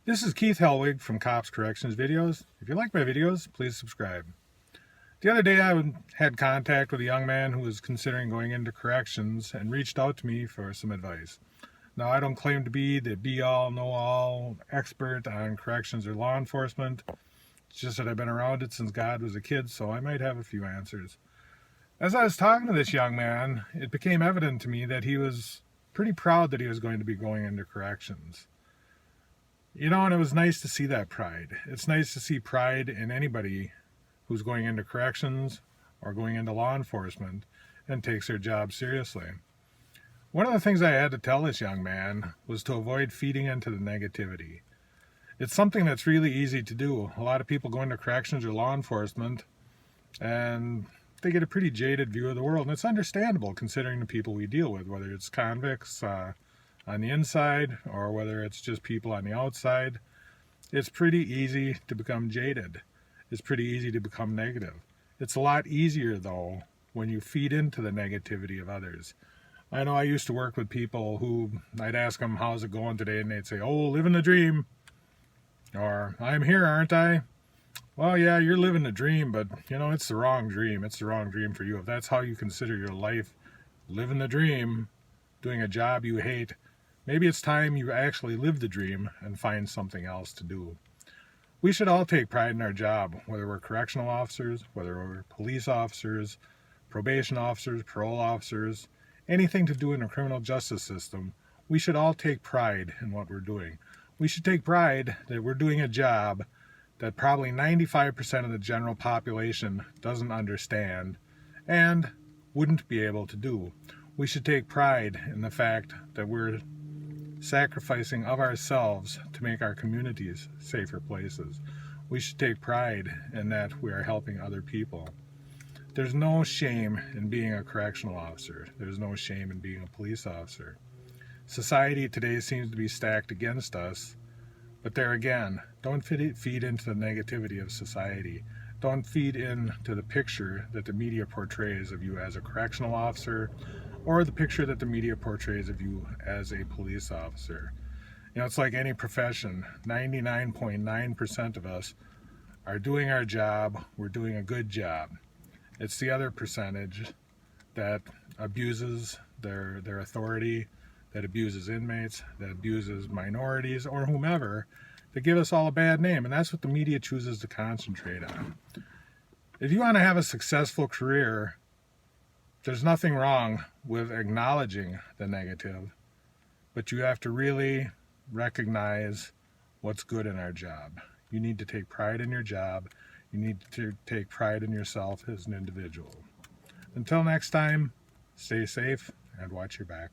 This is Keith Helwig from Cops Corrections Videos. If you like my videos, please subscribe. The other day I had contact with a young man who was considering going into corrections and reached out to me for some advice. Now, I don't claim to be the be-all, know-all expert on corrections or law enforcement. It's just that I've been around it since God was a kid, so I might have a few answers. As I was talking to this young man, it became evident to me that he was pretty proud that he was going to be going into corrections. And it was nice to see that pride. It's nice to see pride in anybody who's going into corrections or going into law enforcement and takes their job seriously. One of the things I had to tell this young man was to avoid feeding into the negativity. It's something that's really easy to do. A lot of people go into corrections or law enforcement and they get a pretty jaded view of the world, and it's understandable considering the people we deal with, whether it's convicts, on the inside or whether it's just people on the outside. It's pretty easy to become jaded. It's pretty easy to become negative. It's a lot easier though when you feed into the negativity of others. I know I used to work with people who I'd ask them, how's it going today? And they'd say, oh, living the dream. Or, I'm here, aren't I? Well, yeah, you're living the dream, but it's the wrong dream. It's the wrong dream for you. If that's how you consider your life, living the dream, doing a job you hate, maybe it's time you actually live the dream and find something else to do. We should all take pride in our job, whether we're correctional officers, whether we're police officers, probation officers, parole officers, anything to do in the criminal justice system. We should all take pride in what we're doing. We should take pride that we're doing a job that probably 95% of the general population doesn't understand and wouldn't be able to do. We should take pride in the fact that we're sacrificing of ourselves to make our communities safer places. We should take pride in that we are helping other people. There's no shame in being a correctional officer. There's no shame in being a police officer. Society today seems to be stacked against us, but there again, don't feed into the negativity of society. Don't feed into the picture that the media portrays of you as a correctional officer or the picture that the media portrays of you as a police officer. It's like any profession. 99.9% of us are doing our job. We're doing a good job. It's the other percentage that abuses their authority, that abuses inmates, that abuses minorities or whomever, that give us all a bad name. And that's what the media chooses to concentrate on. If you want to have a successful career, there's nothing wrong with acknowledging the negative, but you have to really recognize what's good in our job. You need to take pride in your job. You need to take pride in yourself as an individual. Until next time, stay safe and watch your back.